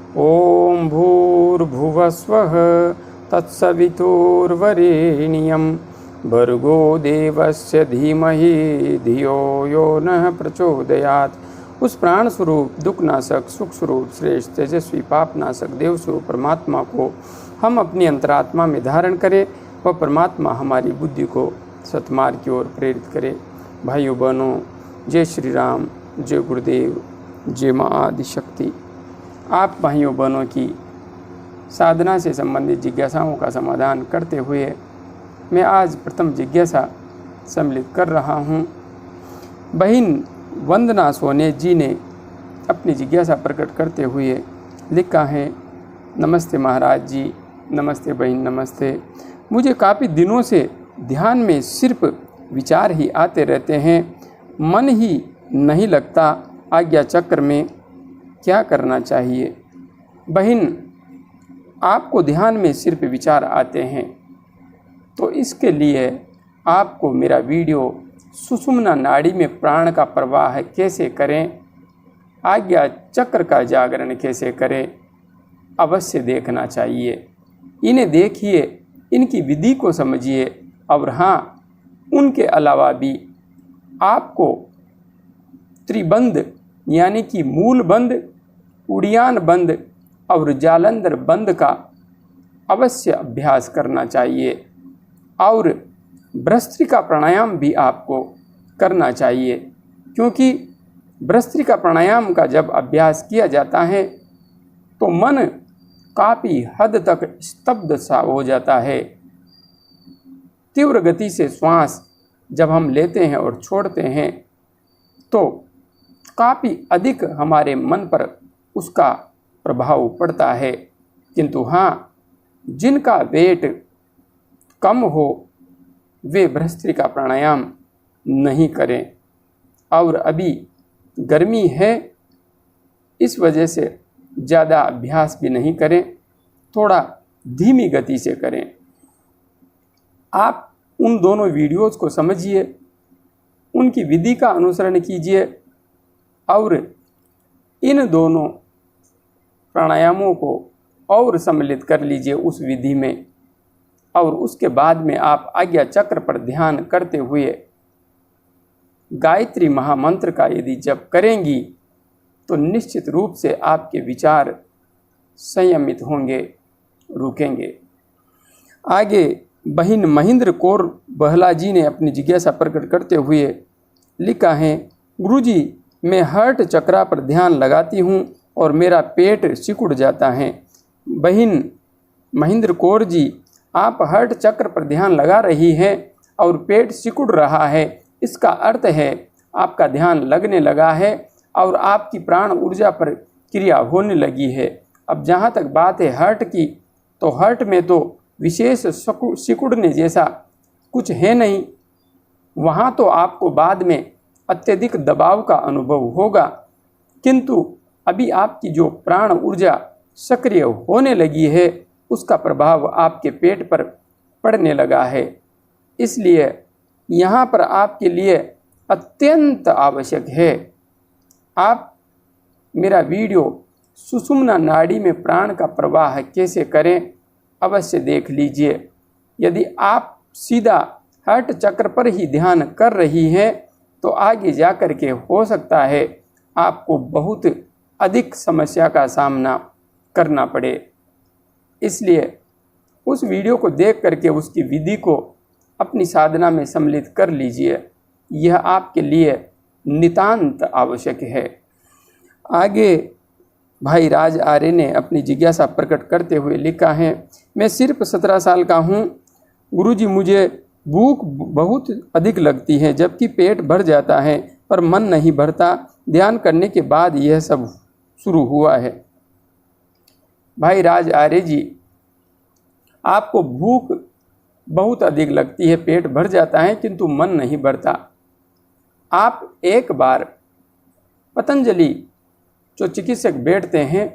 ओम भूर्भुवस्वः तत्सवितुर्वरेण्यं भर्गो देवस्य धीमहि धियो यो नः प्रचोदयात्। उस प्राण स्वरूप दुखनाशक सुख स्वरूप श्रेष्ठ तेजस्वी पापनाशक देव स्वरूप परमात्मा को हम अपनी अंतरात्मा में धारण करें वह परमात्मा हमारी बुद्धि को सतमार्ग की ओर प्रेरित करे। भाइयों बहनों, जय श्री राम, जय गुरुदेव, जय माँ आदिशक्ति। आप भाइयों बहनों की साधना से संबंधित जिज्ञासाओं का समाधान करते हुए मैं आज प्रथम जिज्ञासा सम्मिलित कर रहा हूँ। बहन वंदना सोने जी ने अपनी जिज्ञासा प्रकट करते हुए लिखा है, नमस्ते महाराज जी। नमस्ते बहन, नमस्ते। मुझे काफ़ी दिनों से ध्यान में सिर्फ विचार ही आते रहते हैं, मन ही नहीं लगता। आज्ञा चक्र में क्या करना चाहिए? बहन, आपको ध्यान में सिर्फ विचार आते हैं तो इसके लिए आपको मेरा वीडियो सुषुम्ना नाड़ी में प्राण का प्रवाह कैसे करें, आज्ञा चक्र का जागरण कैसे करें, अवश्य देखना चाहिए। इन्हें देखिए, इनकी विधि को समझिए और हाँ, उनके अलावा भी आपको त्रिबंध यानी कि मूल बंध, उड़ियान बंध और जालंधर बंध का अवश्य अभ्यास करना चाहिए और भस्त्रिका प्राणायाम भी आपको करना चाहिए, क्योंकि भस्त्रिका प्राणायाम का जब अभ्यास किया जाता है तो मन काफ़ी हद तक स्तब्ध सा हो जाता है। तीव्र गति से श्वास जब हम लेते हैं और छोड़ते हैं तो काफ़ी अधिक हमारे मन पर उसका प्रभाव पड़ता है। किंतु हाँ, जिनका वेट कम हो वे भस्त्रिका प्राणायाम नहीं करें। और अभी गर्मी है, इस वजह से ज़्यादा अभ्यास भी नहीं करें, थोड़ा धीमी गति से करें। आप उन दोनों वीडियोज़ को समझिए, उनकी विधि का अनुसरण कीजिए और इन दोनों प्राणायामों को और सम्मिलित कर लीजिए उस विधि में। और उसके बाद में आप आज्ञा चक्र पर ध्यान करते हुए गायत्री महामंत्र का यदि जप करेंगी तो निश्चित रूप से आपके विचार संयमित होंगे, रुकेंगे। आगे बहन महेंद्र कौर बहला जी ने अपनी जिज्ञासा प्रकट करते हुए लिखा है, गुरुजी, मैं हर्ट चक्रा पर ध्यान लगाती हूँ और मेरा पेट सिकुड़ जाता है। बहन महेंद्र कौर जी, आप हर्ट चक्र पर ध्यान लगा रही हैं और पेट सिकुड़ रहा है, इसका अर्थ है आपका ध्यान लगने लगा है और आपकी प्राण ऊर्जा पर क्रिया होने लगी है। अब जहाँ तक बात है हर्ट की, तो हर्ट में तो विशेष सिकुड़ने जैसा कुछ है नहीं, वहाँ तो आपको बाद में अत्यधिक दबाव का अनुभव होगा। किंतु अभी आपकी जो प्राण ऊर्जा सक्रिय होने लगी है उसका प्रभाव आपके पेट पर पड़ने लगा है। इसलिए यहाँ पर आपके लिए अत्यंत आवश्यक है आप मेरा वीडियो सुषुम्ना नाड़ी में प्राण का प्रवाह कैसे करें अवश्य देख लीजिए। यदि आप सीधा हर्ट चक्र पर ही ध्यान कर रही हैं तो आगे जा कर के हो सकता है आपको बहुत अधिक समस्या का सामना करना पड़े। इसलिए उस वीडियो को देख करके उसकी विधि को अपनी साधना में सम्मिलित कर लीजिए, यह आपके लिए नितांत आवश्यक है। आगे भाई राज आर्य ने अपनी जिज्ञासा प्रकट करते हुए लिखा है, मैं सिर्फ 17 साल का हूँ गुरुजी, मुझे भूख बहुत अधिक लगती है जबकि पेट भर जाता है पर मन नहीं भरता। ध्यान करने के बाद यह सब शुरू हुआ है। भाई राज आर्य जी, आपको भूख बहुत अधिक लगती है, पेट भर जाता है किंतु मन नहीं भरता। आप एक बार पतंजलि जो चिकित्सक बैठते हैं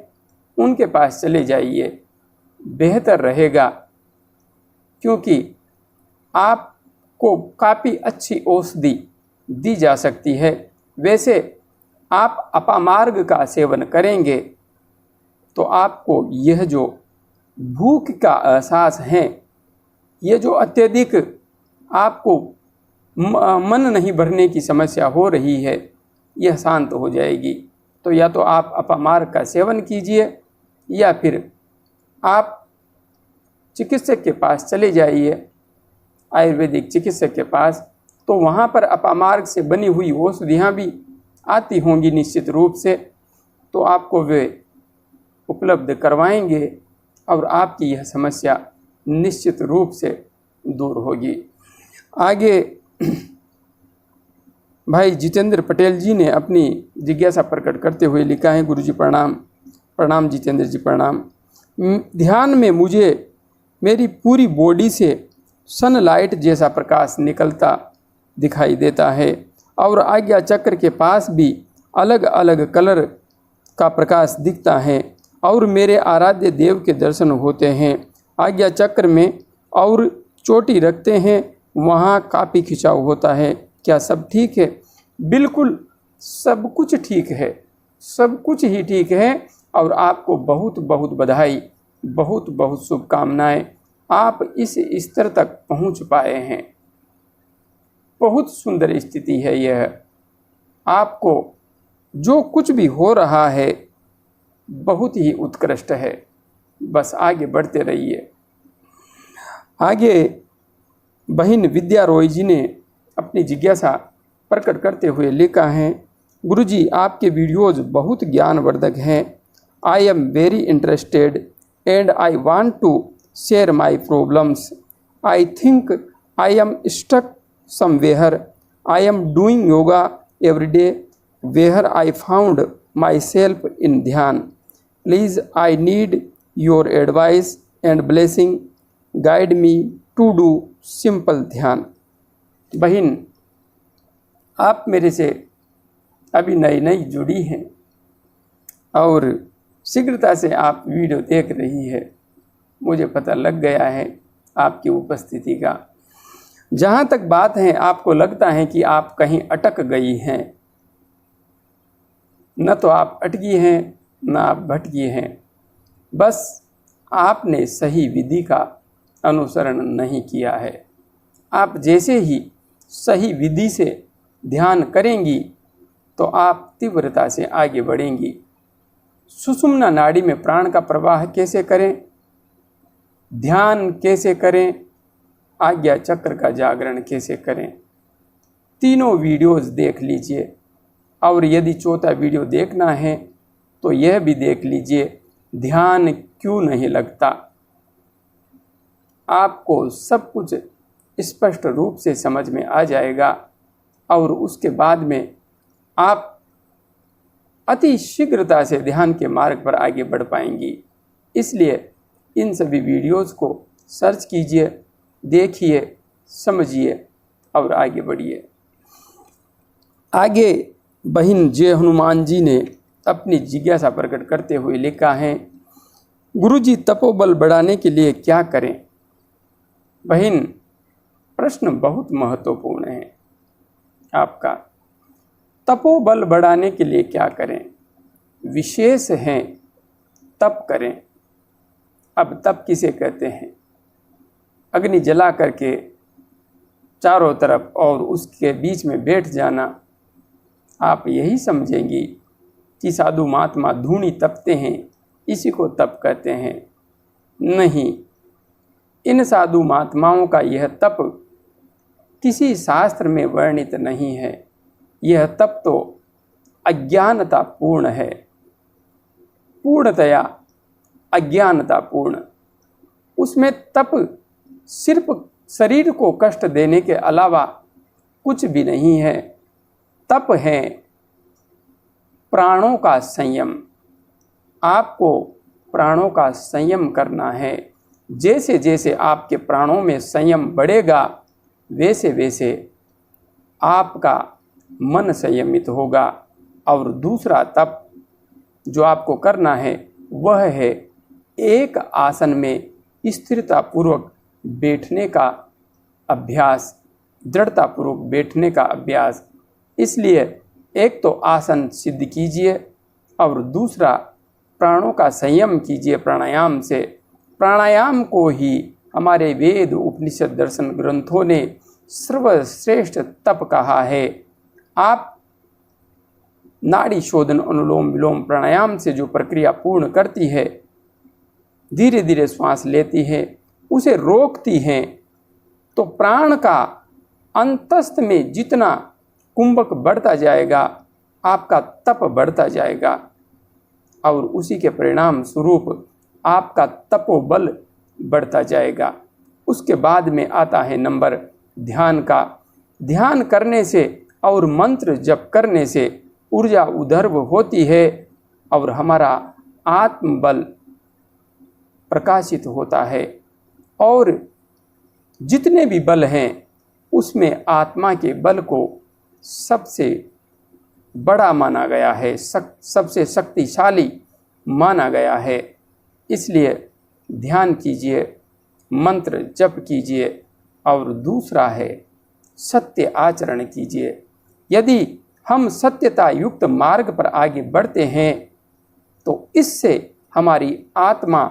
उनके पास चले जाइए, बेहतर रहेगा, क्योंकि आपको काफ़ी अच्छी औषधि दी जा सकती है। वैसे आप अपामार्ग का सेवन करेंगे तो आपको यह जो भूख का एहसास है, ये जो अत्यधिक आपको मन नहीं भरने की समस्या हो रही है, यह शांत हो जाएगी। तो या तो आप अपामार्ग का सेवन कीजिए या फिर आप चिकित्सक के पास चले जाइए, आयुर्वेदिक चिकित्सक के पास। तो वहाँ पर अपामार्ग से बनी हुई औषधियाँ भी आती होंगी निश्चित रूप से, तो आपको वे उपलब्ध करवाएंगे और आपकी यह समस्या निश्चित रूप से दूर होगी। आगे भाई जितेंद्र पटेल जी ने अपनी जिज्ञासा प्रकट करते हुए लिखा है, गुरुजी प्रणाम। प्रणाम जितेंद्र जी प्रणाम। ध्यान में मुझे मेरी पूरी बॉडी से सनलाइट जैसा प्रकाश निकलता दिखाई देता है और आज्ञा चक्र के पास भी अलग अलग कलर का प्रकाश दिखता है और मेरे आराध्य देव के दर्शन होते हैं। आज्ञा चक्र में और चोटी रखते हैं, वहाँ काफ़ी खिंचाव होता है। क्या सब ठीक है? बिल्कुल सब कुछ ठीक है, सब कुछ ही ठीक है। और आपको बहुत बहुत बधाई, बहुत बहुत शुभकामनाएं। आप इस स्तर तक पहुंच पाए हैं। बहुत सुंदर स्थिति है यह। आपको जो कुछ भी हो रहा है बहुत ही उत्कृष्ट है। बस आगे बढ़ते रहिए। आगे बहन विद्या रॉय जी ने अपनी जिज्ञासा प्रकट करते हुए लिखा है, गुरुजी आपके वीडियोज़ बहुत ज्ञानवर्धक हैं। I am very interested and I want to share my problems. I think I am stuck somewhere. I am doing yoga every day where I found myself in dhyan. Please I need your advice and blessing. Guide me to do simple dhyan. बहन, आप मेरे से अभी नई नई जुड़ी हैं और शीघ्रता से आप वीडियो देख रही है। मुझे पता लग गया है आपकी उपस्थिति का। जहाँ तक बात है, आपको लगता है कि आप कहीं अटक गई हैं। न तो आप अटकी हैं न आप भटकी हैं, बस आपने सही विधि का अनुसरण नहीं किया है। आप जैसे ही सही विधि से ध्यान करेंगी तो आप तीव्रता से आगे बढ़ेंगी। सुषुम्ना नाड़ी में प्राण का प्रवाह कैसे करें, ध्यान कैसे करें, आज्ञा चक्र का जागरण कैसे करें, तीनों वीडियोस देख लीजिए। और यदि चौथा वीडियो देखना है तो यह भी देख लीजिए, ध्यान क्यों नहीं लगता। आपको सब कुछ स्पष्ट रूप से समझ में आ जाएगा और उसके बाद में आप अति शीघ्रता से ध्यान के मार्ग पर आगे बढ़ पाएंगी। इसलिए इन सभी वीडियोस को सर्च कीजिए, देखिए, समझिए और आगे बढ़िए। आगे बहन जय हनुमान जी ने अपनी जिज्ञासा प्रकट करते हुए लिखा है, गुरुजी तपोबल बढ़ाने के लिए क्या करें? बहन, प्रश्न बहुत महत्वपूर्ण है आपका। तपोबल बढ़ाने के लिए क्या करें? विशेष हैं, तप करें। अब तप किसे कहते हैं? अग्नि जला करके चारों तरफ और उसके बीच में बैठ जाना, आप यही समझेंगी कि साधु महात्मा धूनी तपते हैं, इसी को तप कहते हैं। नहीं, इन साधु महात्माओं का यह तप किसी शास्त्र में वर्णित नहीं है। यह तप तो अज्ञानता पूर्ण है, पूर्णतया अज्ञानता पूर्ण। उसमें तप सिर्फ शरीर को कष्ट देने के अलावा कुछ भी नहीं है। तप है प्राणों का संयम। आपको प्राणों का संयम करना है। जैसे जैसे आपके प्राणों में संयम बढ़ेगा, वैसे वैसे आपका मन संयमित होगा। और दूसरा तप जो आपको करना है वह है एक आसन में स्थिरतापूर्वक बैठने का अभ्यास, दृढ़तापूर्वक बैठने का अभ्यास। इसलिए एक तो आसन सिद्ध कीजिए और दूसरा प्राणों का संयम कीजिए प्राणायाम से। प्राणायाम को ही हमारे वेद उपनिषद दर्शन ग्रंथों ने सर्वश्रेष्ठ तप कहा है। आप नाड़ी शोधन अनुलोम विलोम प्राणायाम से जो प्रक्रिया पूर्ण करती है, धीरे धीरे श्वास लेती है, उसे रोकती हैं, तो प्राण का अंतस्थ में जितना कुंभक बढ़ता जाएगा, आपका तप बढ़ता जाएगा और उसी के परिणाम स्वरूप आपका तपोबल बढ़ता जाएगा। उसके बाद में आता है नंबर ध्यान का। ध्यान करने से और मंत्र जप करने से ऊर्जा उधर्व होती है और हमारा आत्मबल प्रकाशित होता है। और जितने भी बल हैं उसमें आत्मा के बल को सबसे बड़ा माना गया है, सबसे शक्तिशाली माना गया है। इसलिए ध्यान कीजिए, मंत्र जप कीजिए और दूसरा है सत्य आचरण कीजिए। यदि हम सत्यता युक्त मार्ग पर आगे बढ़ते हैं तो इससे हमारी आत्मा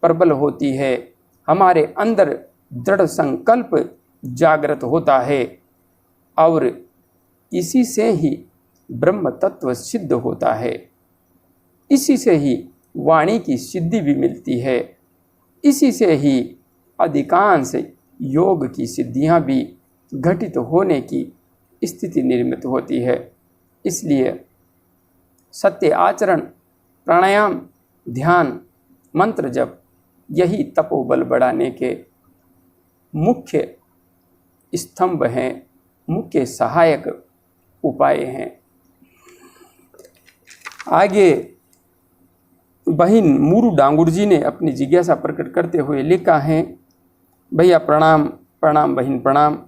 प्रबल होती है, हमारे अंदर दृढ़ संकल्प जागृत होता है और इसी से ही ब्रह्म तत्व सिद्ध होता है। इसी से ही वाणी की सिद्धि भी मिलती है। इसी से ही अधिकांश योग की सिद्धियां भी घटित होने की स्थिति निर्मित होती है। इसलिए सत्य आचरण, प्राणायाम, ध्यान, मंत्र जप यही तपोबल बढ़ाने के मुख्य स्तंभ हैं, मुख्य सहायक उपाय हैं। आगे बहिन मूरू डांगुर जी ने अपनी जिज्ञासा प्रकट करते हुए लिखा है, भैया प्रणाम। प्रणाम बहिन प्रणाम।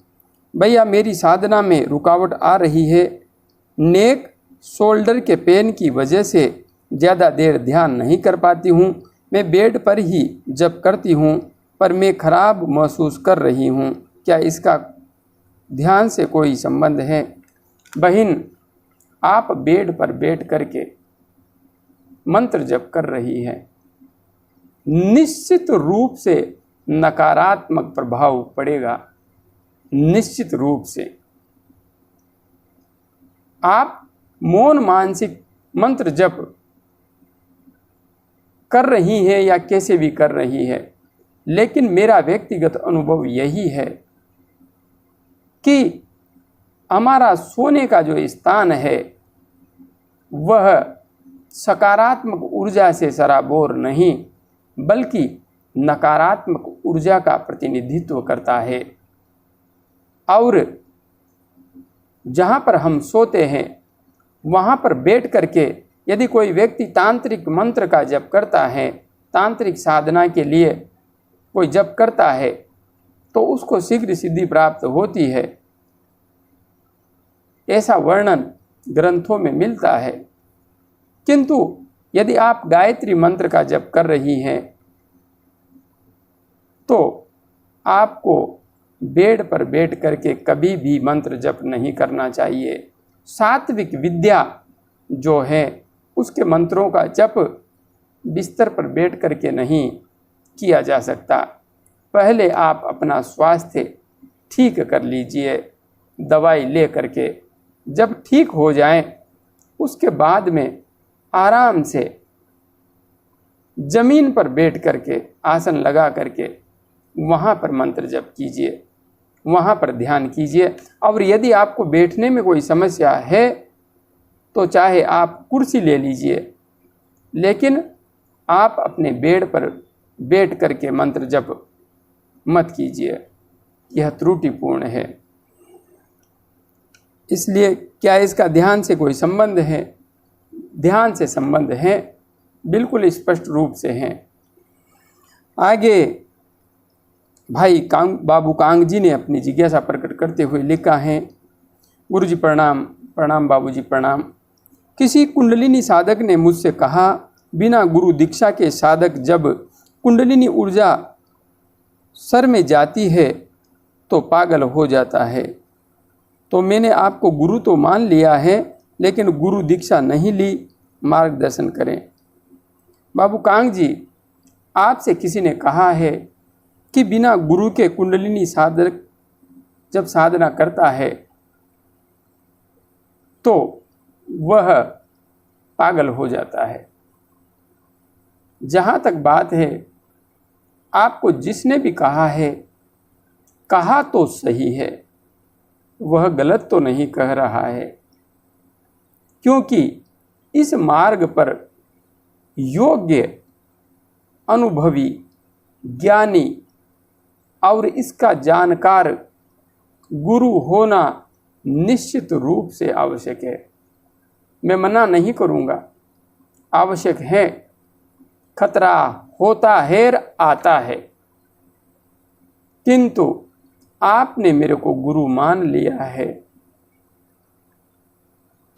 भैया मेरी साधना में रुकावट आ रही है। नेक शोल्डर के पेन की वजह से ज़्यादा देर ध्यान नहीं कर पाती हूँ। मैं बेड पर ही जप करती हूँ पर मैं खराब महसूस कर रही हूँ। क्या इसका ध्यान से कोई संबंध है? बहिन, आप बेड पर बैठ करके मंत्र जप कर रही हैं, निश्चित रूप से नकारात्मक प्रभाव पड़ेगा। निश्चित रूप से आप मौन मानसिक मंत्र जप कर रही है या कैसे भी कर रही है, लेकिन मेरा व्यक्तिगत अनुभव यही है कि हमारा सोने का जो स्थान है वह सकारात्मक ऊर्जा से सराबोर नहीं बल्कि नकारात्मक ऊर्जा का प्रतिनिधित्व करता है। और जहाँ पर हम सोते हैं वहाँ पर बैठ करके यदि कोई व्यक्ति तांत्रिक मंत्र का जप करता है, तांत्रिक साधना के लिए कोई जप करता है, तो उसको शीघ्र सिद्धि प्राप्त होती है। ऐसा वर्णन ग्रंथों में मिलता है। किंतु यदि आप गायत्री मंत्र का जप कर रही हैं तो आपको बेड पर बैठ करके कभी भी मंत्र जप नहीं करना चाहिए। सात्विक विद्या जो है उसके मंत्रों का जप बिस्तर पर बैठ करके नहीं किया जा सकता। पहले आप अपना स्वास्थ्य ठीक कर लीजिए दवाई ले करके। जब ठीक हो जाए उसके बाद में आराम से जमीन पर बैठ करके आसन लगा करके वहाँ पर मंत्र जप कीजिए, वहाँ पर ध्यान कीजिए। और यदि आपको बैठने में कोई समस्या है तो चाहे आप कुर्सी ले लीजिए, लेकिन आप अपने बेड पर बैठ करके मंत्र जप मत कीजिए, यह त्रुटिपूर्ण है। इसलिए क्या इसका ध्यान से कोई संबंध है? ध्यान से संबंध है, बिल्कुल स्पष्ट रूप से हैं। आगे भाई बाबू कांग जी ने अपनी जिज्ञासा प्रकट करते हुए लिखा है, गुरुजी प्रणाम। प्रणाम बाबूजी प्रणाम। किसी कुंडलिनी साधक ने मुझसे कहा, बिना गुरु दीक्षा के साधक जब कुंडलिनी ऊर्जा सर में जाती है तो पागल हो जाता है। तो मैंने आपको गुरु तो मान लिया है लेकिन गुरु दीक्षा नहीं ली, मार्गदर्शन करें। बाबू कांग जी, आपसे किसी ने कहा है कि बिना गुरु के कुंडलिनी साधक जब साधना करता है तो वह पागल हो जाता है। जहाँ तक बात है, आपको जिसने भी कहा है, कहा तो सही है, वह गलत तो नहीं कह रहा है, क्योंकि इस मार्ग पर योग्य, अनुभवी, ज्ञानी और इसका जानकार गुरु होना निश्चित रूप से आवश्यक है। मैं मना नहीं करूँगा, आवश्यक है। खतरा होता है, आता है, किंतु आपने मेरे को गुरु मान लिया है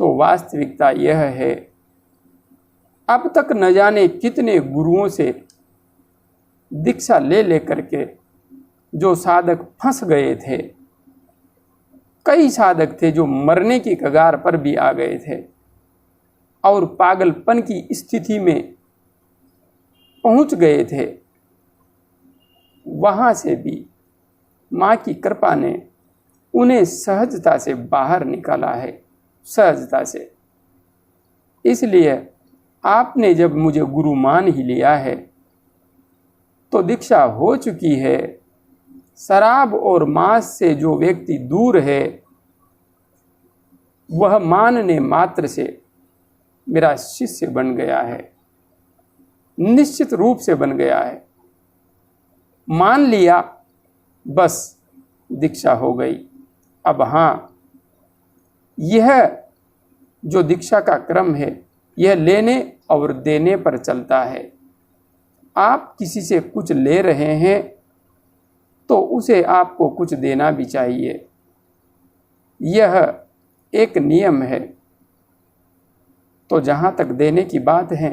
तो वास्तविकता यह है, अब तक न जाने कितने गुरुओं से दीक्षा ले लेकर के जो साधक फंस गए थे, कई साधक थे जो मरने की कगार पर भी आ गए थे और पागलपन की स्थिति में पहुंच गए थे। वहां से भी माँ की कृपा ने उन्हें सहजता से बाहर निकाला है, सहजता से। इसलिए आपने जब मुझे गुरु मान ही लिया है तो दीक्षा हो चुकी है। शराब और मांस से जो व्यक्ति दूर है, वह मानने मात्र से मेरा शिष्य बन गया है, निश्चित रूप से बन गया है। मान लिया, बस दीक्षा हो गई। अब हाँ, यह जो दीक्षा का क्रम है, यह लेने और देने पर चलता है। आप किसी से कुछ ले रहे हैं तो उसे आपको कुछ देना भी चाहिए, यह एक नियम है। तो जहाँ तक देने की बात है,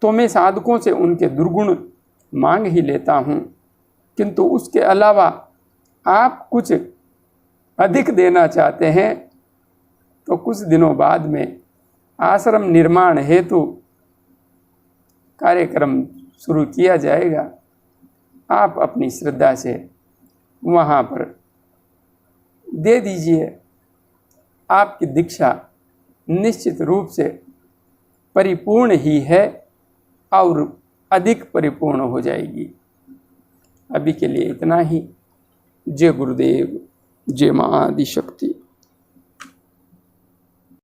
तो मैं साधकों से उनके दुर्गुण मांग ही लेता हूँ, किंतु उसके अलावा आप कुछ अधिक देना चाहते हैं तो कुछ दिनों बाद में आश्रम निर्माण हेतु कार्यक्रम शुरू किया जाएगा। आप अपनी श्रद्धा से वहाँ पर दे दीजिए। आपकी दीक्षा निश्चित रूप से परिपूर्ण ही है और अधिक परिपूर्ण हो जाएगी। अभी के लिए इतना ही। जय गुरुदेव, जय माँ आदि शक्ति।